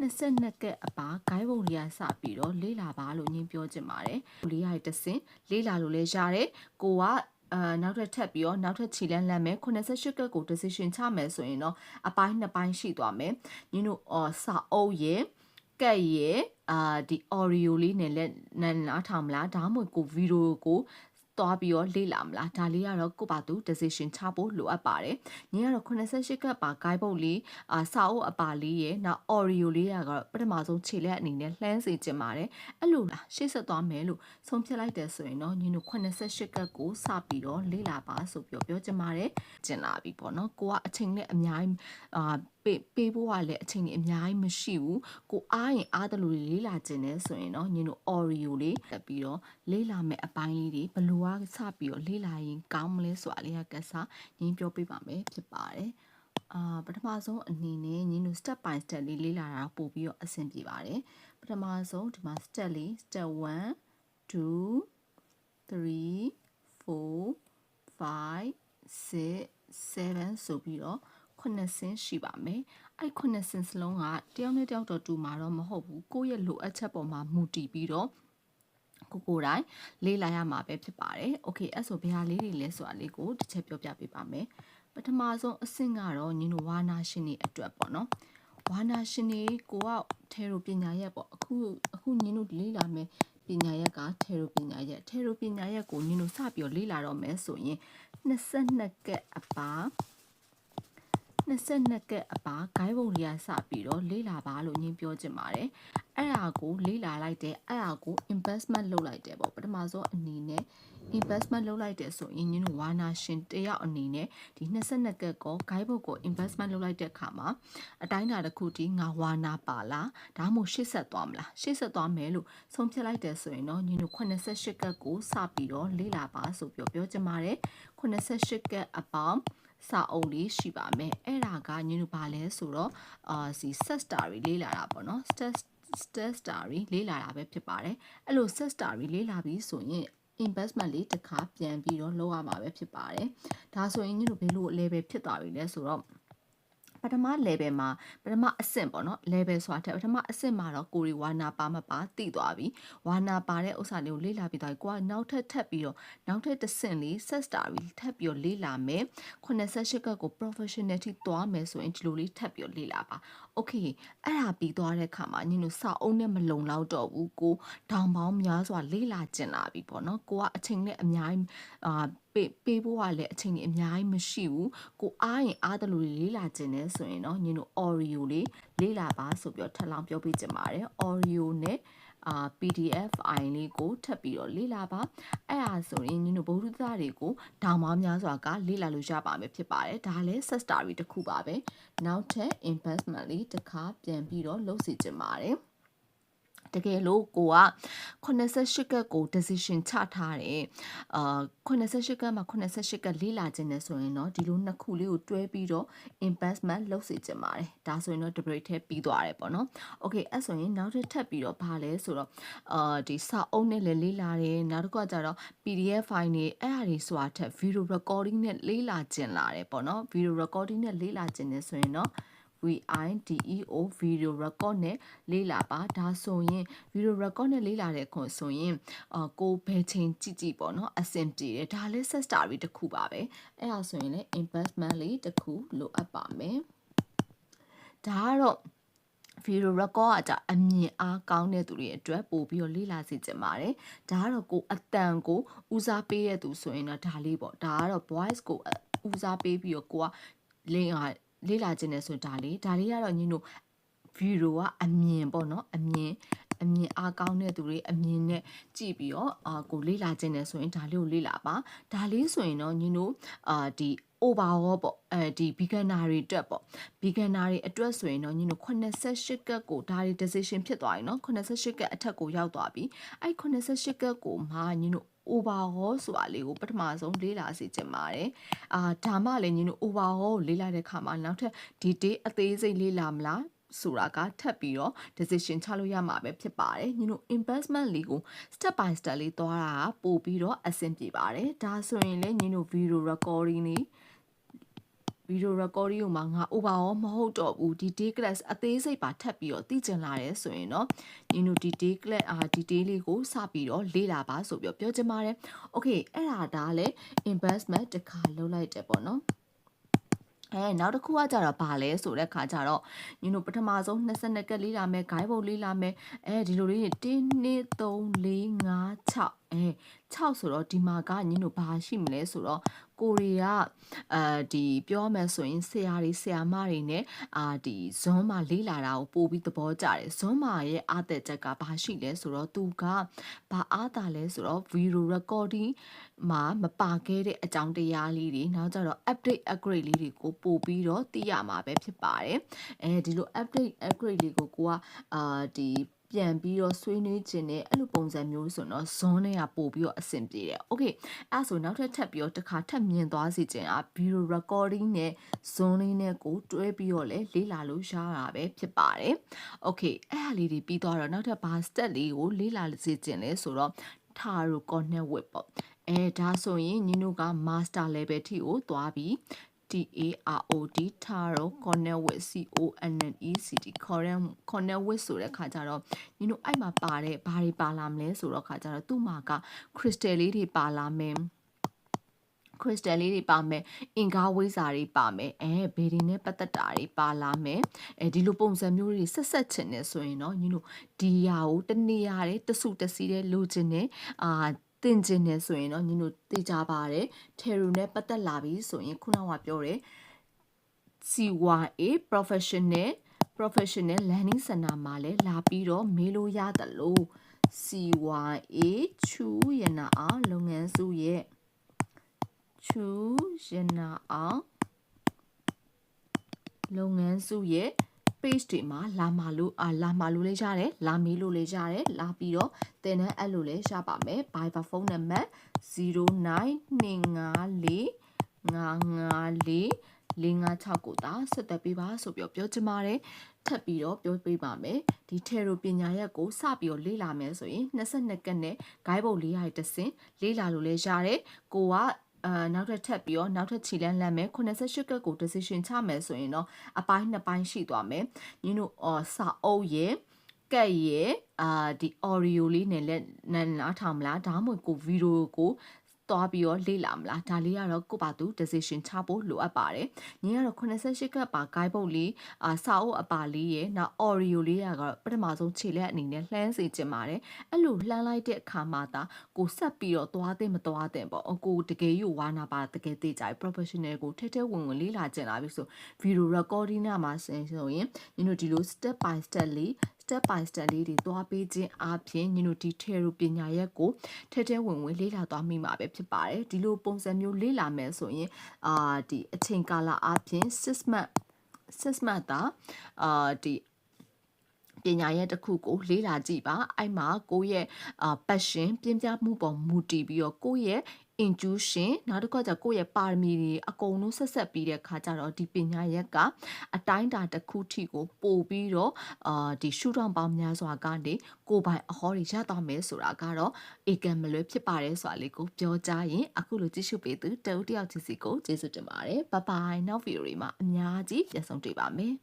22အပါဂိုင်းပုံလေးကစပြီးတော့လေးလာပါလို့ညင်းပြောချင်ပါတယ်လေးရတဲ့တစင်လေးလာလို့လဲရတယ်ကိုကနောက်ထပ်ထပ်ပြီးတော့နောက်ထပ်ခြေလန်းလန်းမယ်88ကတ်ကို decision ချမယ်ဆိုရင်တော့အပိုင်း2ပိုင်းရှိသွားမယ်ညင်းတို့စာအုပ်ရဲ့ကက်ရဲ့ဒီ audio လေးနဲ့လည်းနားထောင်မလားဒါမှမဟုတ်ကိုဗီဒီယိုကိုသွားပြီးတော့လေ့လာမလားဒါလေးကတော့ကိုပါသူ decision ချဖို့လိုအပ်ပါတယ်။ညီကတော့88ကပ်ပါ guide ပုတ်လေးစာအုပ်အပါလေးရဲ့နောက် audio လေးကတော့ပထမဆုံးခြေလက်အနေနဲ့လှမ်းစေချင်ပါတယ်။အဲ့လိုရှေ့ဆက်သွားမယ်လို့ဆုံးဖြတ်လိုက်တယ်ဆိုရင်တော့ညီတို့88ကပ်ကိုစပြီးတော့လေ့လာပါဆိုပြီးပြောချင်ပါတယ်။ကျင်လာပြီပေါ့နော်။ကိုကအချိန်နဲ့အများကြီးပေးဖို့ကလည်းအချိန်ကြီးအများကြီးမရှိဘူးကိုအားရင်အားတယ်လို့လေးလာခြင်းနဲ့ဆိုရင်တော့ညီတို့ audio လေးတက်ပြီးတော့လေးလာမယ်အပိုင်းလေးတွေဘယ်လိုစပြီးတော့လေးလာရင်ကောင်းမလဲဆိုတာလေးကစားညင်းပြောပြပါမယ်ဖြစ်ပါတယ်ပထမဆုံးအနေနဲ့ညီတို့ step by step လေးလာတာပို့ပြီးတော့အဆင်ပြေပါတယ်ပထမဆုံးဒီမှာ step လေး step 1 2 3 4 5 6 7ဆိုပြီးတော့9ဆင်းရှိပါမယ်အဲ့9ဆင်းစလုံးကတယောက်နဲ့တယောက်တော့တူမှာတော့မဟုတ်ဘူးကိုယ့်ရဲ့လိုအပ်ချက်ပေါ်မှာမူတည်ပြီးတော့ကိုတိုင်းလေးလာရမှာပဲဖြစ်ပါတယ်โอเคအဲ့ဆိုဘယ်ဟာလေးတွေလဲဆိုတာလေးကိုတစ်ချက်ပြောပြပေးပါမယ်ပထမဆုံးအဆင့်ကတော့ညီတို့ဝါနာရှင်တွေအတွက်ပေါ့နော်ဝါနာရှင်တွေကိုကထဲရိုပညာရက်ပေါ့အခုညီတို့လေးလာမယ်ပညာရက်ကထဲရိုပညာရက်ကိုညီတို့စပြီးတော့လေးလာတော့မယ်ဆိုရင်22ကက်အပါ22ကက်အပါဂိုင်းပုံလေးကစပြီးတော့လေးလာပါလို့ညင်းပြောချင်ပါတယ်အဲ့ဒါကိုလေးလာလိုက်တယ်အဲ့ဒါကို investment လုပ်လိုက်တယ်ပေါ့ပထမဆုံးအနေနဲ့ investment လုပ်လိုက်တယ်ဆိုရင်ညင်းတို့ဝါနာရှင်တယောက်အနေနဲ့ဒီ22ကက်ကိုဂိုင်းပုံကို investment လုပ်လိုက်တဲ့အခါမှာအတိုင်းအတာတစ်ခုတည်းငါဝါနာပါလားဒါမှမဟုတ်ရှေ့ဆက်သွားမလားရှေ့ဆက်သွားမယ်လို့ဆုံးဖြတ်လိုက်တယ်ဆိုရင်တော့ညင်းတို့88ကက်ကိုစပြီးတော့လေးလာပါဆိုပြီးပြောချင်ပါတယ်88ကက်အပေါင်းစာအုပ်လေးရှိပါမယ်အဲ့ဒါကညတို့ဘာလဲဆိုတော့စီ set story လေးလာတာပေါ့နော် set story လေးလာတာပဲဖြစ်ပါတယ်အဲ့လို set story လေးလာပြီးဆိုရင် investment လေးတစ်ခါပြန်ပြီးတော့လုပ်ရမှာပဲဖြစ်ပါတယ်ဒါဆိုရင်ညတို့ဘယ်လို level ဖြစ်သွားပြီလဲဆိုတော့ပထမ level မှာပထမအဆင့်ပေါ့နော် level ဆိုတာထက်ပထမအဆင့်မှာတော့ကိုရီဝါနာပါမပါသိသွားပြီဝါနာပါတဲ့ဥစ္စာလေးကိုလေ့လာပြီးသွားပြီကိုကနောက်ထပ်ထပ်ပြီးတော့နောက်ထပ်တစ်ဆင့်လေး set story ထပ်ပြီးတော့လေ့လာမယ်88ကကို professional ထိသွားမယ်ဆိုရင်ဒီလိုလေးထပ်ပြီးတော့လေ့လာပါ okay အဲ့ဒါပြီးသွားတဲ့အခါမှာညတို့စာအုပ်နဲ့မလုံလောက်တော့ဘူးကိုတောင်ပေါင်းများစွာလေ့လာကျင်လာပြီပေါ့နော်ကိုကအချိန်နဲ့အများကြီးပေးဖို့ကလည်းအချိန်ကြီးအများကြီးမရှိဘူးကိုအားရင်အားတယ်လို့လေးလာကျင်နေဆိုရင်တော့ညတို့ audio လေးလာပါဆိုပြီးတော့ထပ်လောင်းပြောပြချင်ပါတယ် audio နဲ့PDF file လေးကိုထပ်ပြီးတော့လေ့လာပါအဲ့ဒါဆိုရင်ညီတို့ဗုဒ္ဓသားတွေကိုတောင်ပေါင်းများစွာကလေ့လာလို့ရပါမယ်ဖြစ်ပါတယ်ဒါလည်း set story တစ်ခုပါပဲနောက်ထပ် investment လေးတစ်ခါပြန်ပြီးတော့လုပ်စီချင်ပါတယ်တကယ်လို့ကိုက88ကက်ကို decision ချထားတယ်88ကက်မှာ88ကက်လေးလာခြင်းနဲ့ဆိုရင်တော့ဒီလိုနှစ်ခုလေးကိုတွဲပြီးတော့ investment လုပ်စေချင်ပါတယ်ဒါဆိုရင်တော့ debate ထဲပြီးသွားတယ်ပေါ့နော် okay အဲ့ဆိုရင်နောက်ထပ်ပြီးတော့ဘာလဲဆိုတော့ဒီစာအုပ်နဲ့လည်းလေးလာတယ်နောက်တစ်ခုကကျတော့ PDF file တွေအဲ့အရာတွေဆိုတာထက် video recording နဲ့လေးလာခြင်းလာတယ်ပေါ့နော် video recording နဲ့လေးလာခြင်းနဲ့ဆိုရင်တော့video video record နဲ့လေးလာပါဒါဆိုရင် video record နဲ့လေးလာတဲ့ခွန်ဆိုရင်ကိုဘယ်ချိန်ကြည့်ပေါ့နော်အဆင်ပြေတယ်ဒါလည်း set story တစ်ခုပါပဲအဲ့ဒါဆိုရင်လည်း investment လေးတစ်ခုလိုအပ်ပါမယ်ဒါကတော့video record ကအမြင်အားကောင်းတဲ့သူတွေအတွက်ပို့ပြီးတော့လေ့လာစေချင်ပါတယ်ဒါကတော့ကိုအတန်ကိုဦးစားပေးတဲ့သူဆိုရင်တော့ဒါလေးပေါ့ဒါကတော့ voice ကိုဦးစားပေးပြီးတော့ကိုကလေ့လာခြင်းနဲ့ဆိုဒါလေးကတော့ညီတို့ဗီဒီယိုကအမြင်ပေါ့နော်အမြင်အားကောင်းတဲ့သူတွေအမြင်နဲ့ကြည့်ပြီးတော့ကိုလေ့လာခြင်းနဲ့ဆိုရင်ဒါလေးကိုလေ့လာပါဒါလေးဆိုရင်တော့ညီတို့ဒီ overall ပေါ့ဒီ beginner တွေအတွက်ပေါ့ beginner တွေအတွက်ဆိုရင်တော့ညီတို့88ကက်ကိုဒါတွေ decision ဖြစ်သွားပြီเนาะ88ကက်အထက်ကိုရောက်သွားပြီအဲ့88ကက်ကိုမှညီတို့overhaul ဆိုတာလေးကိုပထမဆုံးလေ့လာစေချင်ပါတယ်ဒါမှလည်းညီတို့ overhaul ကိုလေ့လာတဲ့အခါမှာနောက်ထပ် detail အသေးစိတ်လေ့လာမလားဆိုတာကထပ်ပြီးတော့ decision ချလို့ရမှာပဲဖြစ်ပါတယ်ညီတို့ investment လေးကို step by step လေးသွားတာပို့ပြီးတော့အဆင်ပြေပါတယ်ဒါဆိုရင်လည်းညီတို့ video recording လေး video recording ကိုမှငါ overall မဟုတ်တော့ဘူးဒီ day class အသေးစိတ်ပါထပ်ပြီးတော့သိကျင်လာတယ်ဆိုရင်တော့ညီတို့ဒီ day class detail လေးကိုစပြီးတော့လေ့လာပါဆိုပြီးပြောချင်ပါတယ် okay အဲ့ဒါလည်း investment တစ်ခါလုပ်လိုက်တယ်ပေါ့နော်နောက်တစ်ခုကကြတော့ဗာလဲဆိုတဲ့ခါကျတော့ညီတို့ပထမဆုံး22ကက်လေးလာမယ် guide ဘုတ်လေးလာမယ်ဒီလိုလေး1 2 3 4 5 6 6ဆိုတော့ဒီမှာကညီတို့ဘာရှိမလဲဆိုတော့ကိုရီးယားဒီပြောမယ်ဆိုရင်ဆရာတွေဆရာမတွေနဲ့ဒီဇွန်မှာလေးလာတာကိုပို့ပြီးသဘောကျတယ်ဇွန်မှာရဲ့အားသက်ချက်ကဘာရှိလဲဆိုတော့သူကဘာအားသာလဲဆိုတော့ video recording မှာမပါခဲ့တဲ့အကြောင်းတရားလေးတွေနောက်ကျတော့ update upgrade လေးတွေကိုပို့ပြီးတော့သိရမှာပဲဖြစ်ပါတယ်ဒီလို update upgrade လေးကိုကဒီပြန်ပြီးတော့ဆွေးနွေးခြင်းနဲ့အဲ့လိုပုံစံမျိုးဆိုတော့ဇွန်နဲ့ကပို့ပြီးတော့အဆင်ပြေတယ်။ Okay အဲ့ဆိုနောက်ထပ်ပြီးတော့တစ်ခါထပ်မြင်သွားစီခြင်းအ video recording နဲ့ဇွန်လေးနဲ့ကိုတွဲပြီးတော့လေ့လာလို့ရတာပဲဖြစ်ပါတယ်။ Okay အဲ့ဟာလေးတွေပြီးသွားတော့နောက်ထပ်ဘာ step လေးကိုလေ့လာစီခြင်းလဲဆိုတော့ Taro Connect with ပေါ့။ဒါဆိုရင်ညီတို့က master level ထိကိုသွားပြီးTAROT Taro Connect with CONNECT Connect with ဆိုတဲ့ခါကျတော့ညီတို့အဲ့မှာပါတဲ့ဘာတွေပါလာမလဲဆိုတော့ခါကျတော့သူ့မှာက crystal လေးတွေပါလာမယ်crystal လေးတွေပါမယ်အင်္ဂါဝိဇ္ဇာတွေပါမယ်ဘေဒီနဲ့ပတ်သက်တာတွေပါလာမယ်ဒီလိုပုံစံမျိုးတွေဆက်ချင်နေဆိုရင်တော့ညီတို့ဒီဟာကိုတနေရတယ်တစုတစီတဲ့လိုချင်နေတင်ကျင်နေဆိုရင်တော့ညီတို့သိကြပါတယ် Taro နဲ့ပတ်သက်လာပြီဆိုရင်ခုနကပြောတယ် CYA professional learning center မှာလည်းလာပြီးတော့မေးလို့ရတယ်လို့ CYA ချူရနာအောင်လုပ်ငန်းစုရဲ့ချူရနာအောင်လုပ်ငန်းစုရဲ့ page တွေမှာလာမှာလို့လည်းရတယ်လာမေးလို့လည်းရတယ်လာပြီးတော့သင်တန်းအဲ့လိုလည်းရပါမယ် by phone number 0924554556ကိုသာဆက်သွယ်ပေးပါဆိုပြီးပြောချင်ပါတယ်ထပ်ပြီးတော့ပြောပေးပါမယ်ဒီ Taro ပညာရပ်ကိုစပြီးတော့လေ့လာမယ်ဆိုရင်22ကက်နဲ့ guide ဘုတ်400တစင်လေ့လာလို့လည်းရတယ်ကိုကနောက်ထပ်ပြီးတော့နောက်ထပ်ခြေလမ်းလမ်းမယ်88ကက်ကို decision ချမယ်ဆိုရင်တော့အပိုင်း2ပိုင်းရှိသွားမယ်ညီတို့စာအုပ်ရဲ့ကက်ရဲ့ဒီ audio လေးနဲ့လည်းနားထောင်မလားဒါမှမဟုတ်ကို video ကိုသွားပြီးတော့လေ့လာမလားဒါလေးကတော့ကိုပါသူ decision ချဖို့လိုအပ်ပါတယ်။ညီကတော့88ကပ်ပါ guide ဘုတ်လေးစာအုပ်အပါလေးရဲ့နောက် audio လေးကတော့ပထမဆုံးခြေလက်အနေနဲ့လှမ်းစေချင်ပါတယ်။အဲ့လိုလှမ်းလိုက်တဲ့အခါမှာဒါကိုဆက်ပြီးတော့သွားတဲ့မသွားတဲ့ပေါ့။ကိုတကယ်ယူဝါနာပါတကယ်သိကြ professional ကိုထဲဝင်လေ့လာကျင်လာပြီဆို video recording မှာဆိုရင်ညီတို့ဒီလို step by step လေးတွေသွားပေးခြင်းအပြင်ညီတို့ဒီ Taro ပညာရပ်ကိုထဲဝင်လေ့လာသွားမိမှာပဲဖြစ်ပါတယ်ဒီလိုပုံစံမျိုးလေ့လာမယ်ဆိုရင်ဒီအချိန်ကာလအပြင်6 month တာဒီပညာရပ်တစ်ခုကိုလေ့လာကြည့်ပါအဲ့မှာကိုယ့်ရဲ့passion ပြင်းပြမှုပေါ်မူတည်ပြီးတော့ကိုယ့်ရဲ့ intuition နောက်တစ်ခါကျကိုယ့်ရဲ့ပါရမီတွေအကုန်လုံးဆက်ပြီးတဲ့ခါကျတော့ဒီပညာရပ်ကအတိုင်းအတာတစ်ခုထိကိုပို့ပြီးတော့ဒီရှုထောင့်ပေါင်းများစွာကနေကိုယ်ပိုင်အဟောတွေရသွားမယ်ဆိုတာကတော့ဧကံမလွဲဖြစ်ပါတယ်ဆိုတာလေးကိုပြောကြရင်အခုလိုကြည့်ရှုပေးသူတယောက်ချင်းစီကိုကျေးဇူးတင်ပါတယ်ဘိုင်ဘိုင်နောက်ဗီဒီယိုတွေမှာအများကြီးပြန်ဆုံတွေ့ပါမယ်